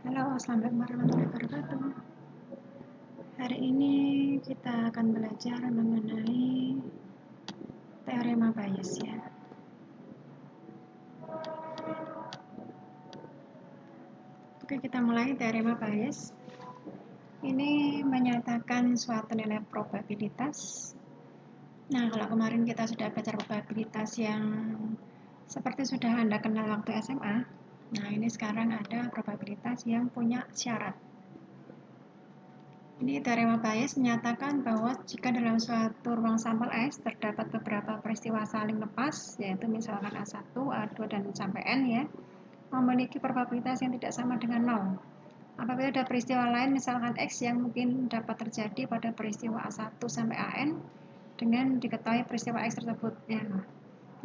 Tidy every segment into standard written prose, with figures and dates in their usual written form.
Halo, Assalamualaikum warahmatullahi wabarakatuh. Hari ini kita akan belajar mengenai teorema Bayes ya. Oke, kita mulai teorema Bayes. Ini menyatakan suatu nilai probabilitas. Nah, kalau kemarin kita sudah belajar probabilitas yang seperti sudah Anda kenal waktu SMA. Nah, ini sekarang ada probabilitas yang punya syarat. Ini teorema Bayes menyatakan bahwa jika dalam suatu ruang sampel S terdapat beberapa peristiwa saling lepas, yaitu misalkan A1, A2, dan sampai N ya, memiliki probabilitas yang tidak sama dengan 0. Apabila ada peristiwa lain, misalkan X yang mungkin dapat terjadi pada peristiwa A1 sampai AN, dengan diketahui peristiwa X tersebut. Ya,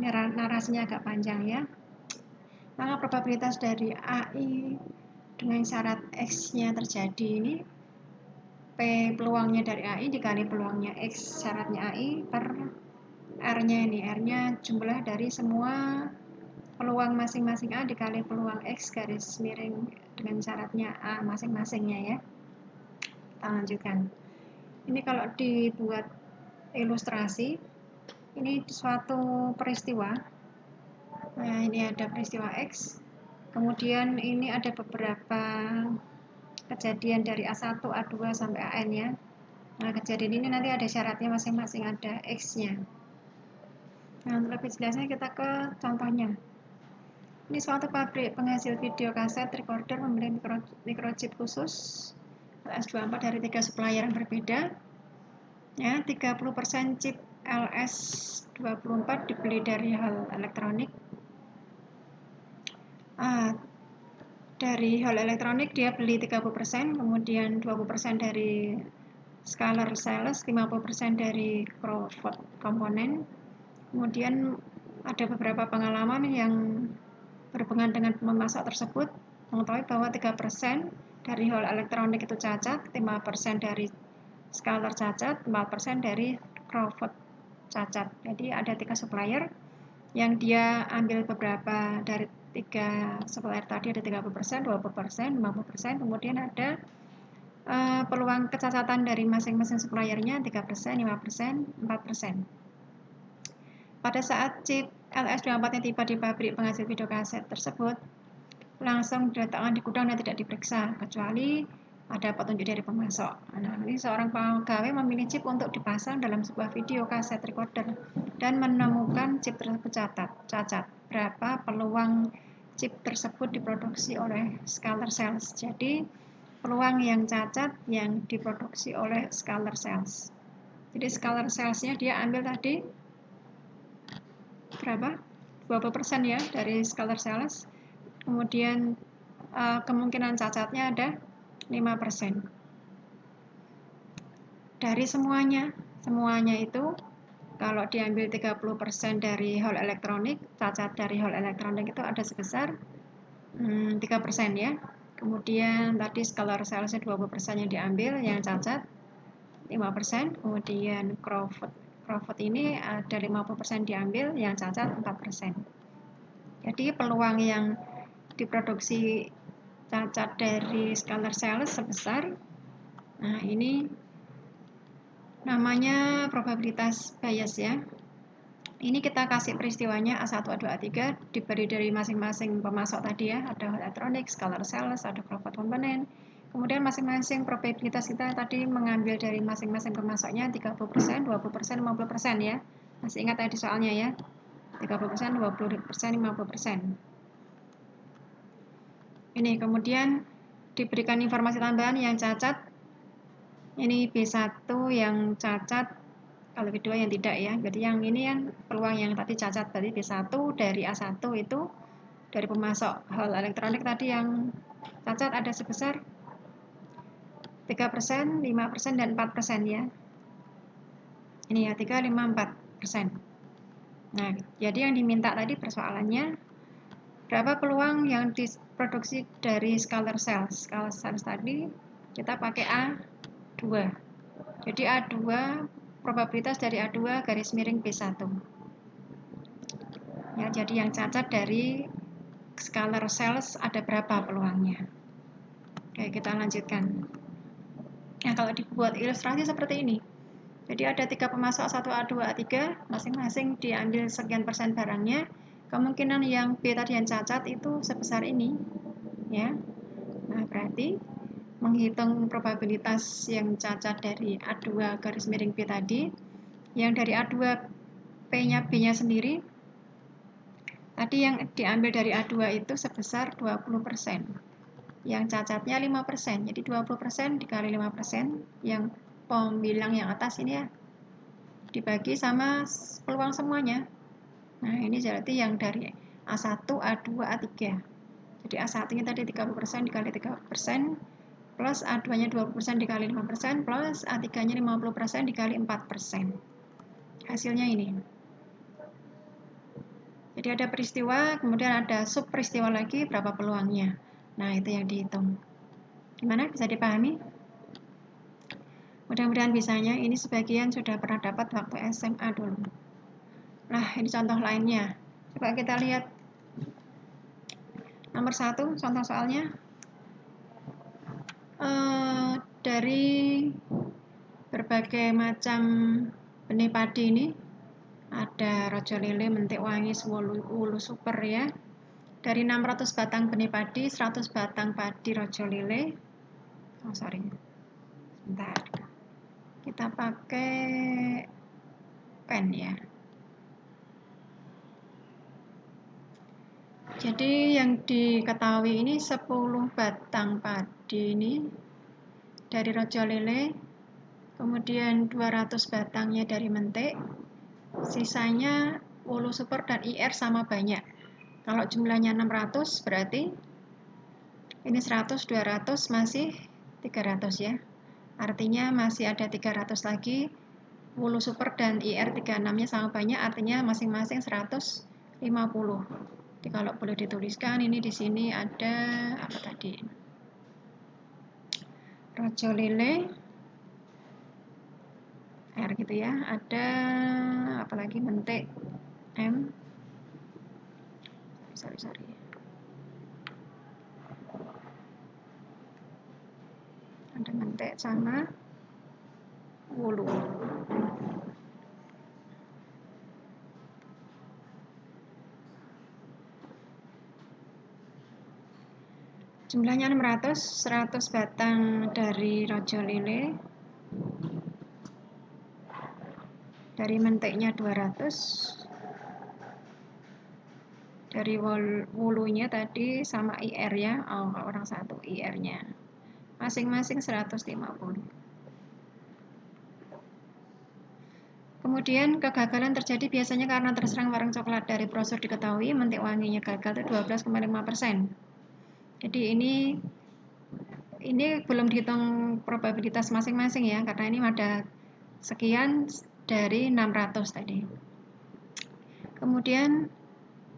ini narasinya agak panjang ya. Maka probabilitas dari AI dengan syarat X-nya terjadi ini P peluangnya dari AI dikali peluangnya X syaratnya AI per R-nya ini. R-nya jumlah dari semua peluang masing-masing A dikali peluang X garis miring dengan syaratnya A masing-masingnya ya. Kita lanjutkan. Ini kalau dibuat ilustrasi, ini suatu peristiwa. Nah, ini ada peristiwa X. Kemudian ini ada beberapa kejadian dari A1, A2 sampai AN ya. Nah, kejadian ini nanti ada syaratnya masing-masing, ada X-nya. Nah, untuk lebih jelasnya kita ke contohnya. Ini suatu pabrik penghasil video kaset recorder membeli microchip khusus LS24 dari 3 supplier yang berbeda. Ya, 30% chip LS24 dibeli dari Hall Elektronik. Dari Hall Elektronik dia beli 30%, kemudian 20% dari Scalar Sales, 50% dari Crawford Komponen. Kemudian ada beberapa pengalaman yang berhubungan dengan pemasok tersebut, mengetahui bahwa 3% dari Hall Elektronik itu cacat, 5% dari Scalar cacat, 4% dari Crawford cacat. Jadi ada 3 supplier yang dia ambil beberapa dari 3 supplier tadi, ada 30%, 20%, 50%, kemudian ada peluang kecacatan dari masing-masing suppliernya 3%, 5%, 4%. Pada saat chip LS24-nya tiba di pabrik penghasil video kaset tersebut, langsung diletakkan di gudang dan tidak diperiksa, kecuali ada petunjuk dari pemasok. Nah, ini seorang pegawai memilih chip untuk dipasang dalam sebuah video kaset recorder dan menemukan chip tersebut cacat. Berapa peluang chip tersebut diproduksi oleh Scalar Sales? Jadi, peluang yang cacat yang diproduksi oleh Scalar Sales. Jadi, Scalar Sales-nya dia ambil tadi berapa? 20% ya dari Scalar Sales. Kemudian kemungkinan cacatnya ada 5%. Dari semuanya itu kalau diambil 30% dari Hall Elektronik, cacat dari Hall Elektronik itu ada sebesar 3% ya. Kemudian tadi Scalar Sales-nya 20% yang diambil, yang cacat 5%. Kemudian Crawford ini ada 50% diambil, yang cacat 4%. Jadi peluang yang diproduksi cacat dari Scalar Sales sebesar, nah ini namanya probabilitas Bayes ya. Ini kita kasih peristiwanya A1, A2, A3 diberi dari masing-masing pemasok tadi ya, ada Elektronik, Scalar Sales, ada Crawford Komponen. Kemudian masing-masing probabilitas kita tadi mengambil dari masing-masing pemasoknya 30%, 20%, 50% ya. Masih ingat tadi soalnya ya. 30%, 20%, 50%. Ini kemudian diberikan informasi tambahan yang cacat. Ini B1 yang cacat, kalau kedua yang tidak ya. Jadi yang ini yang peluang yang tadi cacat, berarti B1 dari A1 itu dari pemasok Hall Elektronik tadi yang cacat ada sebesar 3%, 5%, dan 4% ya. Ini ya 3, 5, 4%. Nah, jadi yang diminta tadi persoalannya berapa peluang yang diproduksi dari Scalar Sales. Scalar Sales tadi kita pakai A2. Jadi A2 probabilitas dari A2 garis miring B1. Ya, jadi yang cacat dari Scalar Sales ada berapa peluangnya? Oke, kita lanjutkan. Nah, kalau dibuat ilustrasi seperti ini. Jadi ada 3 pemasok A1, A2, A3, masing-masing diambil sekian persen barangnya. Kemungkinan yang B tadi yang cacat itu sebesar ini, ya. Nah, berarti menghitung probabilitas yang cacat dari A2 garis miring B tadi, yang dari A2 P-nya B-nya sendiri, tadi yang diambil dari A2 itu sebesar 20%. Yang cacatnya 5%, jadi 20% dikali 5%, yang pembilang yang atas ini ya, dibagi sama peluang semuanya. Nah, ini berarti yang dari A1, A2, A3. Jadi A1-nya tadi 30% dikali 30%, plus A2-nya 20% dikali 5%, plus A3-nya 50% dikali 4%. Hasilnya ini. Jadi ada peristiwa, kemudian ada sub peristiwa lagi, berapa peluangnya. Nah, itu yang dihitung. Gimana? Bisa dipahami? Mudah-mudahan bisanya. Ini sebagian sudah pernah dapat waktu SMA dulu. Nah, ini contoh lainnya. Coba kita lihat. Nomor 1, contoh soalnya. Dari berbagai macam benih padi ini, ada rojo lele, mentik wangi, wulu super ya. Dari 600 batang benih padi, 100 batang padi rojo lele. Oh, sorry. Sebentar. Kita pakai pen ya. Jadi yang diketahui ini 10 batang padi ini dari rojo lele, kemudian 200 batangnya dari mentik, sisanya wulu super dan IR sama banyak. Kalau jumlahnya 600 berarti ini 100, 200 masih 300 ya. Artinya masih ada 300 lagi. Wulu super dan IR 36-nya sama banyak, artinya masing-masing 150. Jadi kalau boleh dituliskan, ini di sini ada apa tadi? Rojo lele, R gitu ya. Ada apa lagi? Mentik, M. Sorry. Ada mentik sama wulu. Jumlahnya 600, 100 batang dari rojo lele, dari mentiknya 200, dari wulunya tadi sama IR ya, orang satu IR-nya, masing-masing 150. Kemudian kegagalan terjadi biasanya karena terserang warna coklat. Dari brosur diketahui mentik wanginya gagal itu 12,5%. Jadi ini belum dihitung probabilitas masing-masing ya, karena ini ada sekian dari 600 tadi. Kemudian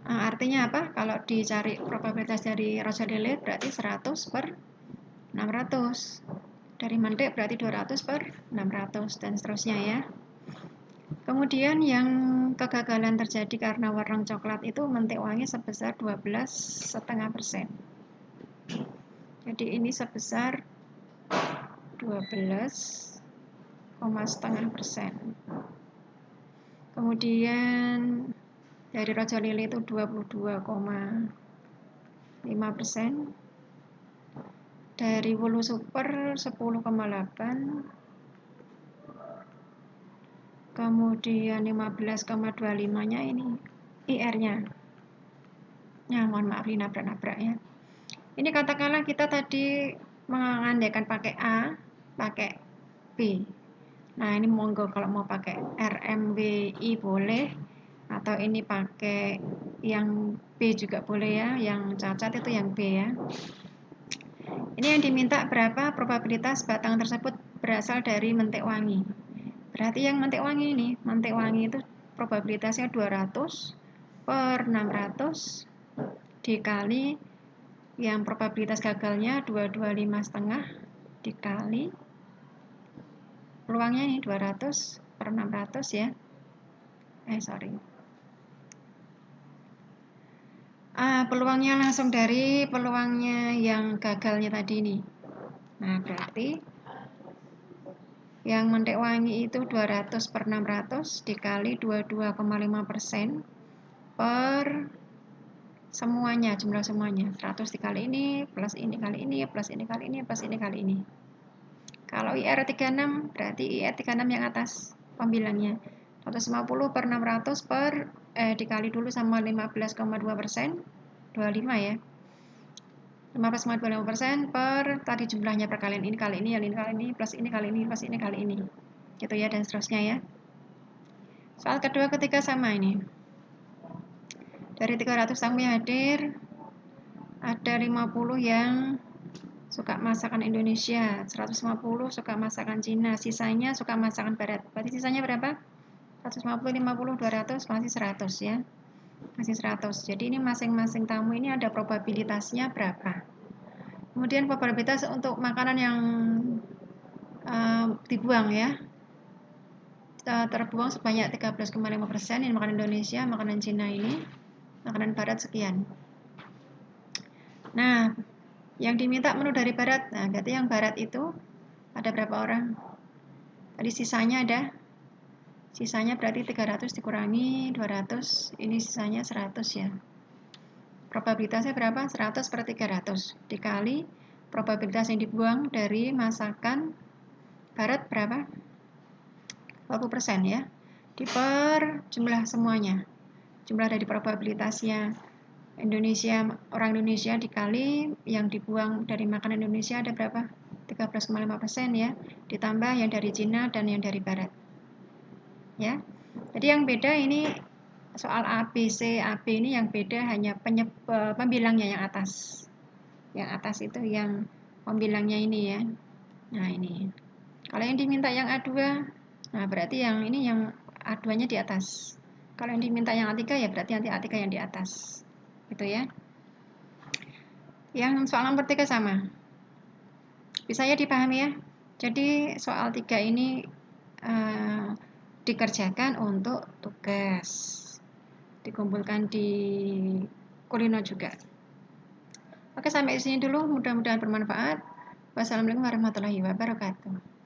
artinya apa? Kalau dicari probabilitas dari rojo lele berarti 100 per 600. Dari mentik berarti 200 per 600 dan seterusnya ya. Kemudian yang kegagalan terjadi karena warna coklat itu mentik wangi sebesar 12,5%. Jadi ini sebesar 12,5%. Kemudian dari rojo lele itu 22,5%. Dari wulu super 10,8%. Kemudian 15,25-nya ini IR-nya. Ya, mohon maaf ini nabrak-nabrak ya. Ini katakanlah kita tadi mengandaikan pakai A, pakai B. Nah, ini monggo kalau mau pakai RMBI boleh, atau ini pakai yang B juga boleh ya, yang cacat itu yang B ya. Ini yang diminta berapa probabilitas batang tersebut berasal dari mentik wangi. Berarti yang mentik wangi ini, mentik wangi itu probabilitasnya 200 per 600 dikali yang probabilitas gagalnya 225,5 dikali peluangnya ini 200 per 600 ya. Peluangnya langsung dari peluangnya yang gagalnya tadi ini. Nah, berarti yang Mentek Wangi itu 200 per 600 dikali 22,5% per semuanya, jumlah semuanya. 100 dikali ini, plus ini kali ini, plus ini kali ini, plus ini kali ini. Kalau IR 36, berarti IR 36 yang atas pembilangnya. 150 per 600 dikali dulu sama 15,2%, 25 ya. 15,25% per tadi jumlahnya perkalian ini kali ini, ini kali ini, plus ini kali ini, plus ini kali ini. Gitu ya, dan seterusnya ya. Soal kedua ketiga sama ini. Dari 300 tamu yang hadir, ada 50 yang suka masakan Indonesia, 150 suka masakan Cina, sisanya suka masakan Barat. Berarti sisanya berapa? 150, 50, 200, masih 100 ya. Masih 100. Jadi ini masing-masing tamu ini ada probabilitasnya berapa. Kemudian probabilitas untuk makanan yang dibuang ya. Terbuang sebanyak 13,5%, ini makanan Indonesia, makanan Cina ini, makanan Barat sekian. Nah, yang diminta menu dari Barat, nah berarti yang Barat itu ada berapa orang? Tadi sisanya berarti 300 dikurangi 200, ini sisanya 100 ya. Probabilitasnya berapa? 100 per 300 dikali probabilitas yang dibuang dari masakan Barat berapa? 20% ya. Per jumlah semuanya. Jumlah dari probabilitasnya orang Indonesia dikali yang dibuang dari makanan Indonesia ada berapa? 13,5% ya. Ditambah yang dari Cina dan yang dari Barat. Ya. Jadi yang beda ini soal A, B, C, A, B ini yang beda hanya pembilangnya yang atas. Yang atas itu yang pembilangnya ini ya. Nah ini. Kalau yang diminta yang A2, nah berarti yang ini yang A2-nya di atas. Kalau yang diminta yang A3 ya berarti nanti A3 yang di atas. Gitu ya. Yang soal nomor 3 sama. Bisa ya dipahami ya. Jadi soal 3 ini dikerjakan untuk tugas. Dikumpulkan di Kulino juga. Oke, sampai di sini dulu. Mudah-mudahan bermanfaat. Wassalamualaikum warahmatullahi wabarakatuh.